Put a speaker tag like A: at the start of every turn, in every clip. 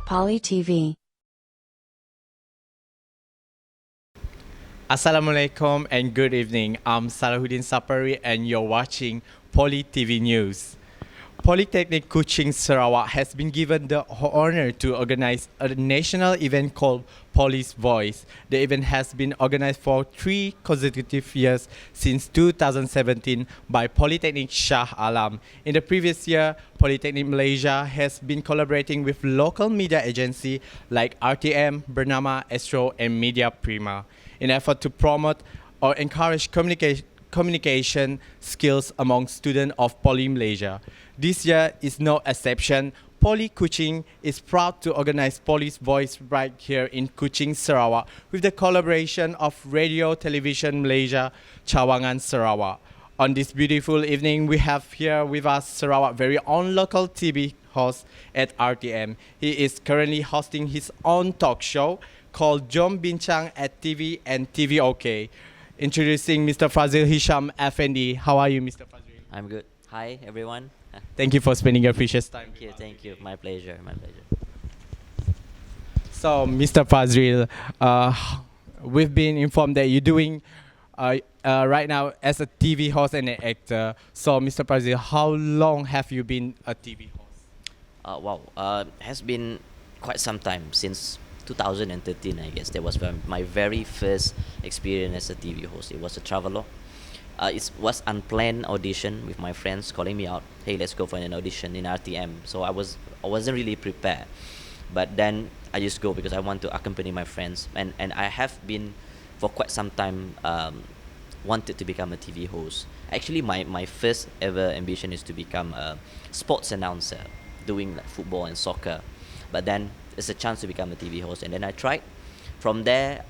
A: Poly TV.
B: Assalamualaikum and good evening. I'm Salahuddin Sapari and you're watching Poly TV News. POLITEKNIK KUCHING Sarawak has been given the honor to organize a national event called Police Voice. The event has been organized for 3 consecutive years since 2017 by Polytechnic Shah Alam. In the previous year, Polytechnic Malaysia has been collaborating with local media agencies like RTM, Bersama, Astro and Media Prima in effort to promote or encourage communication skills among students of Poly Malaysia. This year is no exception. Poly Kuching is proud to organize Police Voice right here in Kuching, Sarawak with the collaboration of Radio Television Malaysia, Cawangan, Sarawak. On this beautiful evening, we have here with us Sarawak very own local TV host at RTM. He is currently hosting his own talk show called Bincang at TV and TV OK. Introducing Mr. Fadzril Hisyam Affendy. How are you, Mr. Fadzril?
C: I'm good. Hi, everyone.
B: Thank you for spending your precious time.
C: Thank you. My pleasure.
B: So, Mr. Fadzril, we've been informed that you're doing right now as a TV host and an actor. So, Mr. Fadzril, how long have you been a TV host?
C: Has been quite some time, since 2013, I guess. That was my very first experience as a TV host. It was a travelogue. It was unplanned audition with my friends calling me out. Hey, let's go for an audition in RTM. So I wasn't really prepared, but then I just go because I want to accompany my friends. And I have been for quite some time wanted to become a TV host. Actually, my first ever ambition is to become a sports announcer, doing like football and soccer. But then it's a chance to become a TV host, and then I tried. From there,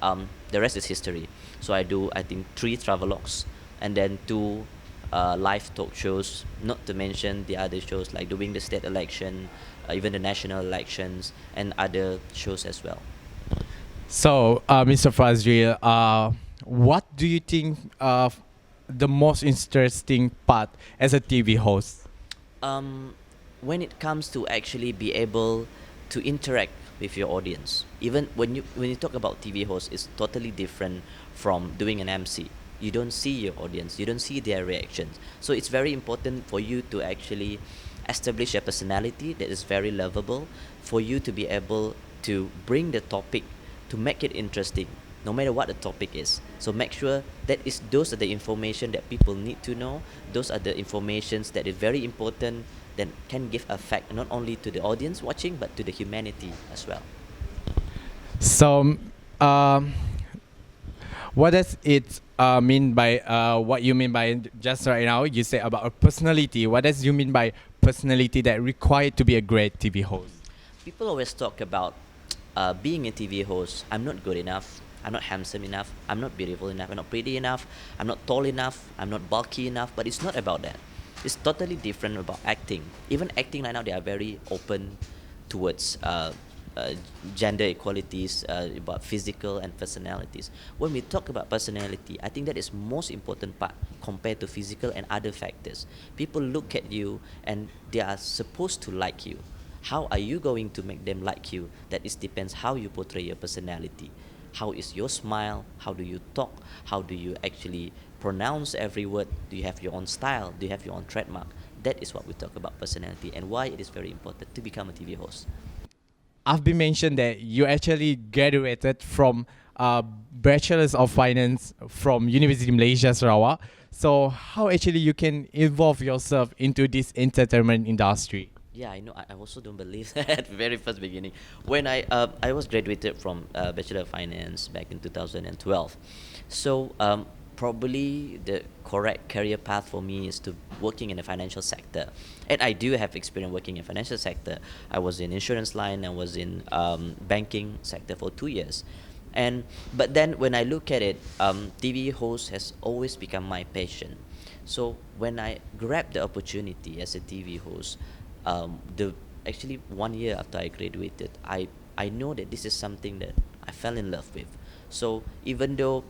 C: the rest is history. So I do, I think, 3 travelogues, and then 2 live talk shows, not to mention the other shows like doing the state election, even the national elections, and other shows as well.
B: So, Mr. Fadzril, what do you think the most interesting part as a TV host?
C: When it comes to actually be able to interact with your audience, even when you talk about TV host, it's totally different from doing an MC. You don't see your audience, you don't see their reactions. So it's very important for you to actually establish a personality that is very lovable, for you to be able to bring the topic to make it interesting, no matter what the topic is. So make sure that those are the information that people need to know. Those are the informations that is very important, that can give effect not only to the audience watching, but to the humanity as well.
B: So, what does it mean by what you mean by just right now? You say about a personality. What does you mean by personality that required to be a great TV host?
C: People always talk about being a TV host. I'm not good enough. I'm not handsome enough. I'm not beautiful enough. I'm not pretty enough. I'm not tall enough. I'm not bulky enough. But it's not about that. It's totally different about acting. Even acting right now, they are very open towards gender equalities, about physical and personalities. When we talk about personality, I think that is most important part compared to physical and other factors. People look at you and they are supposed to like you. How are you going to make them like you? That is depends how you portray your personality. How is your smile? How do you talk? How do you actually pronounce every word? Do you have your own style? Do you have your own trademark? That is what we talk about personality and why it is very important to become a TV host.
B: I've been mentioned that you actually graduated from Bachelor's of Finance from University Malaysia Sarawak. So how actually you can involve yourself into this entertainment industry?
C: Yeah, I know. I also don't believe that at the very first beginning. When I was graduated from Bachelor of Finance back in 2012. So probably the correct career path for me is to working in the financial sector. And I do have experience working in financial sector. I was in insurance line. I was in banking sector for 2 years. But then when I look at it, TV host has always become my passion. So when I grabbed the opportunity as a TV host, actually 1 year after I graduated, I know that this is something that I fell in love with. So even though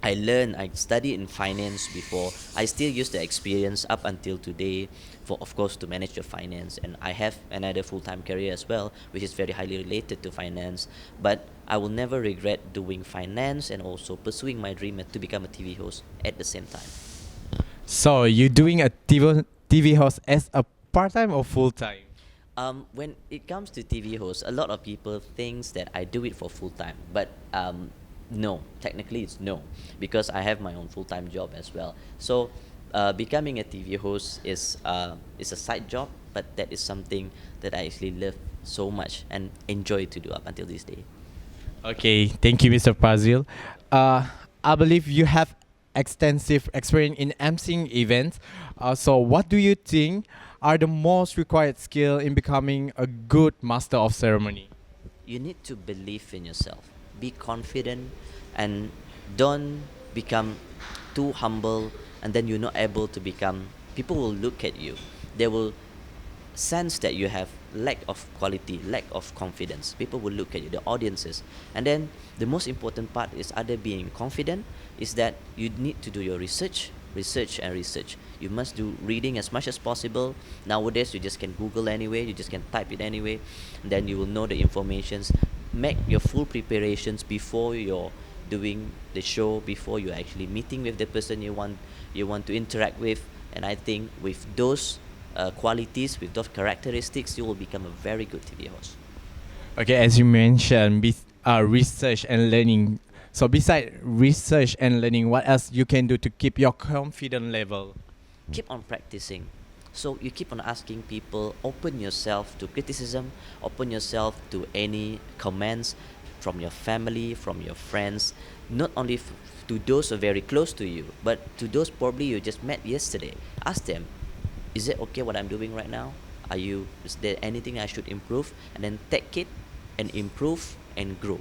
C: I studied in finance before. I still use the experience up until today for, of course, to manage your finance. And I have another full-time career as well, which is very highly related to finance. But I will never regret doing finance and also pursuing my dream to become a TV host at the same time.
B: So you're doing a TV host as a part-time or full-time?
C: When it comes to TV hosts, a lot of people thinks that I do it for full time, but no, technically it's no, because I have my own full time job as well. So becoming a TV host is a side job, but that is something that I actually love so much and enjoy to do up until this day.
B: Okay, thank you, Mr. Fadzril. I believe you have extensive experience in emceeing events. So what do you think are the most required skill in becoming a good master of ceremony?
C: You need to believe in yourself, be confident, and don't become too humble. And then you're not able to become. People will look at you. They will sense that you have lack of quality, lack of confidence. People will look at you, the audiences. And then the most important part is other being confident is that you need to do your research, research and research. You must do reading as much as possible. Nowadays you just can Google anyway, you just can type it anyway, and then you will know the informations. Make your full preparations before you're doing the show, before you're actually meeting with the person you want to interact with. And I think with those qualities, with those characteristics, you will become a very good TV host.
B: Okay, as you mentioned, research and learning. So besides research and learning, what else you can do to keep your confidence level?
C: Keep on practicing. So you keep on asking people, open yourself to criticism, open yourself to any comments from your family, from your friends, not only to those who are very close to you, but to those probably you just met yesterday. Ask them, is it okay what I'm doing right now? Is there anything I should improve? And then take it and improve and grow.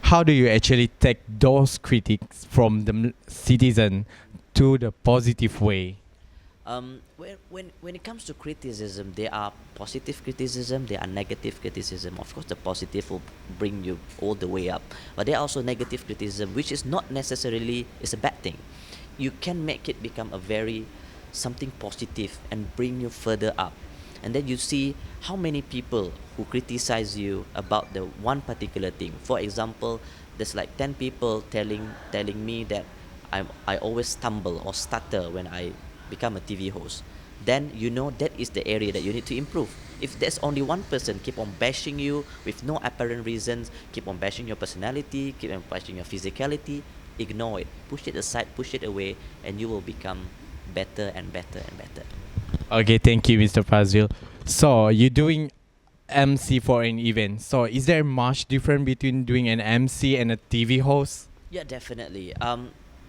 B: How do you actually take those critics from the citizen to the positive way?
C: When it comes to criticism, there are positive criticism, there are negative criticism. Of course, the positive will bring you all the way up, but there are also negative criticism, which is not necessarily is a bad thing. You can make it become a very something positive and bring you further up. And then you see how many people who criticize you about the one particular thing. For example, there's like 10 people telling me that I always stumble or stutter when I become a TV host. Then you know that is the area that you need to improve. If there's only one person keep on bashing you with no apparent reasons, keep on bashing your personality, keep on bashing your physicality, ignore it, push it aside, push it away, and you will become better and better and better.
B: Okay, thank you, Mr. Fadzril. So you're doing MC for an event. So is there much difference between doing an MC and a TV host?
C: Yeah, definitely.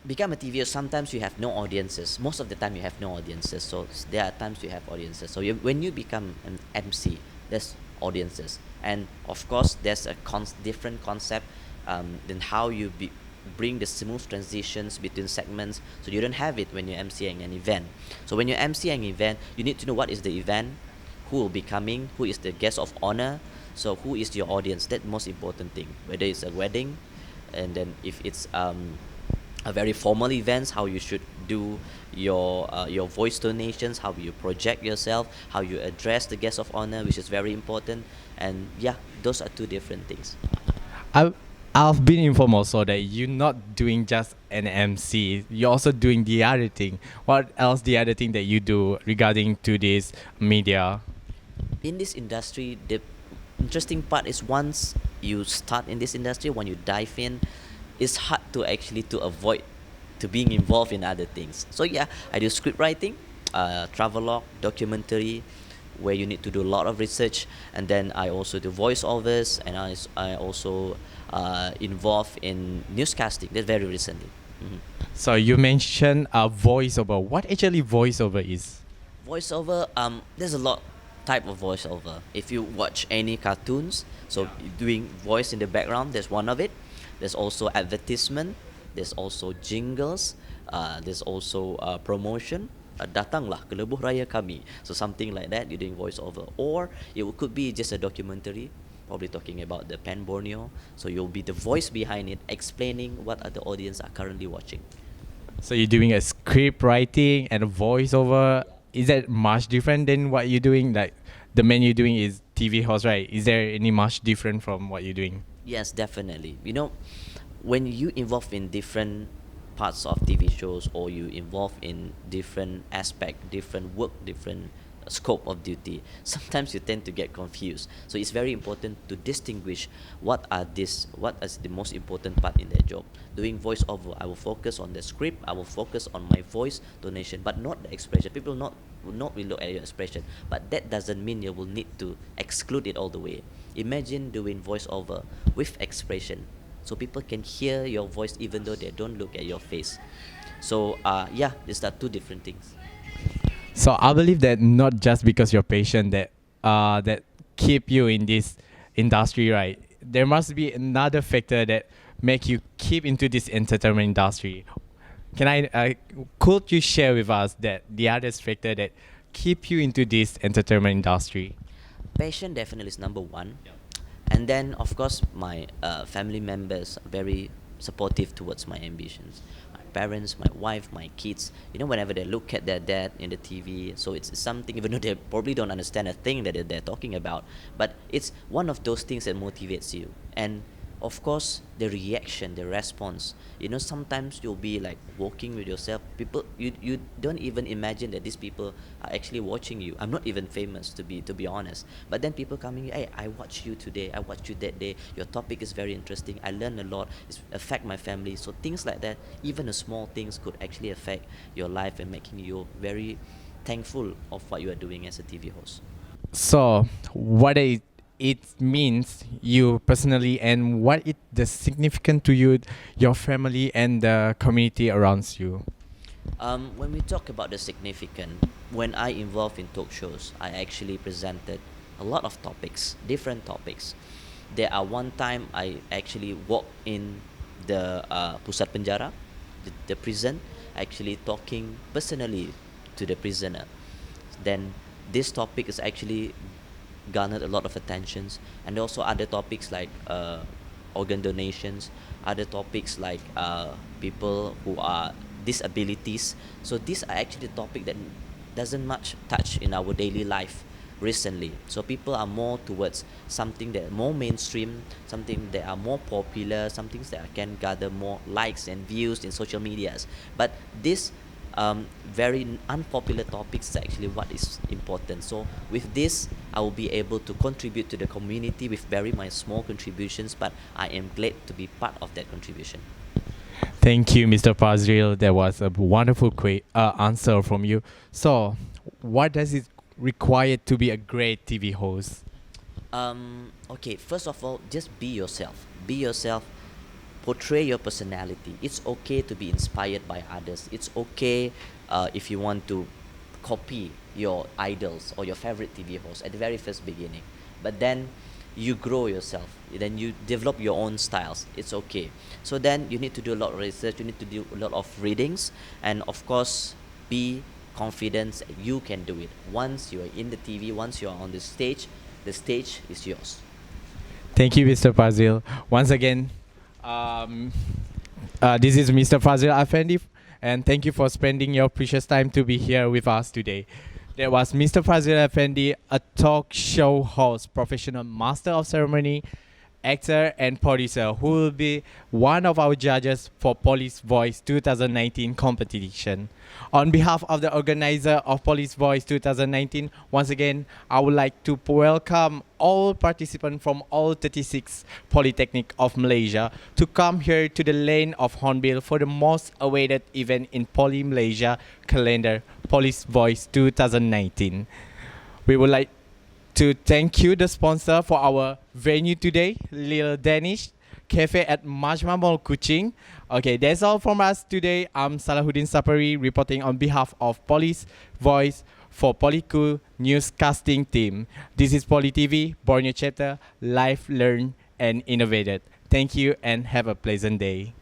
C: Become a TV host, sometimes you have no audiences. Most of the time you have no audiences. So there are times you have audiences. So when you become an MC, there's audiences. And of course, there's a different concept than how you bring the smooth transitions between segments. So you don't have it when you're MCing an event. So when you're MCing an event, you need to know what is the event, who will be coming, who is the guest of honor, so who is your audience. That's the most important thing. Whether it's a wedding, and then if it's a very formal events, how you should do your voice donations, how you project yourself, how you address the guest of honor, which is very important. And yeah, those are two different things.
B: I've been informed also that you're not doing just an MC. You're also doing the other thing. What else the other thing that you do regarding to this media?
C: In this industry, the interesting part is once you start in this industry, when you dive in, it's hard to actually to avoid to being involved in other things. So yeah, I do script writing, travelogue, documentary, where you need to do a lot of research, and then I also do voiceovers, and I also involved in newscasting. That's very recently. Mhm.
B: So you mentioned a voiceover. What actually voiceover is?
C: Voiceover, there's a lot type of voiceover. If you watch any cartoons, so doing voice in the background, there's one of it. There's also advertisement, there's also jingles, there's also promotion. Datanglah ke lebuh raya kami. So something like that, you're doing voiceover. Or it could be just a documentary. probably talking about the Pan Borneo. So you'll be the voice behind it, explaining what are the audience are currently watching.
B: So you're doing a script writing and a voiceover. Is that much different than what you're doing? Like the man you're doing is TV host, right? Is there any much different from what you're doing?
C: Yes, definitely. You know, when you involve in different parts of TV shows, or you involve in different aspect, different work, different scope of duty, sometimes you tend to get confused. So it's very important to distinguish what is the most important part in their job. Doing voiceover, I will focus on the script, I will focus on my voice donation, but not the expression. People will not will look at your expression, but that doesn't mean you will need to exclude it all the way. Imagine doing voiceover with expression, so people can hear your voice even though they don't look at your face. So yeah, these are two different things.
B: So I believe that not just because you're patient that keep you in this industry, right? There must be another factor that make you keep into this entertainment industry. Can could you share with us that the other factor that keep you into this entertainment industry?
C: Passion definitely is number one. And then, of course, my family members are very supportive towards my ambitions. My parents, my wife, my kids, you know, whenever they look at their dad in the TV, so it's something, even though they probably don't understand a thing that they're talking about, but it's one of those things that motivates you. And of course, the reaction, the response. You know, sometimes you'll be like walking with yourself. People, you don't even imagine that these people are actually watching you. I'm not even famous, to be honest. But then people coming, hey, I watched you today. I watched you that day. Your topic is very interesting. I learned a lot. It's affect my family. So things like that, even the small things could actually affect your life and making you very thankful of what you are doing as a TV host.
B: So what it means you personally, and what it the significant to you, your family and the community around you.
C: When we talk about the significant, when I involved in talk shows, I actually presented a lot of topics, different topics. There are one time I actually walked in the pusat penjara, the prison, actually talking personally to the prisoner. Then this topic is actually garnered a lot of attentions, and also other topics like organ donations, other topics like people who are disabilities. So these are actually topic that doesn't much touch in our daily life recently. So people are more towards something that more mainstream, something that are more popular, some things that can gather more likes and views in social medias. But this very unpopular topics is actually what is important. So with this, I will be able to contribute to the community with very my small contributions, but I am glad to be part of that contribution.
B: Thank you, Mr. Fadzril. That was a wonderful answer from you. So what does it require to be a great TV host?
C: Okay, first of all, just be yourself. Be yourself. Portray your personality. It's okay to be inspired by others. It's okay if you want to copy your idols or your favorite TV host at the very first beginning. But then you grow yourself. Then you develop your own styles. It's okay. So then you need to do a lot of research. You need to do a lot of readings. And of course, be confident you can do it. Once you are in the TV, once you are on the stage is yours.
B: Thank you, Mr. Fadzril. Once again, this is Mr. Fadzril Affendy, and thank you for spending your precious time to be here with us today. That was Mr. Fadzril Affendy, a talk show host, professional master of ceremony, actor and producer, who will be one of our judges for Police Voice 2019 competition. On behalf of the organizer of Police Voice 2019, once again, I would like to welcome all participants from all 36 Polytechnic of Malaysia to come here to the lane of Hornbill for the most awaited event in Poly Malaysia calendar, Police Voice 2019. We would like to thank you, the sponsor, for our venue today, Lil Danish Cafe at Majma Mall, Kuching. Okay, that's all from us today. I'm Salahuddin Sapari reporting on behalf of Police Voice for Poliku Newscasting Team. This is Poly TV, Borneo Chapter, live, learn, and innovated. Thank you and have a pleasant day.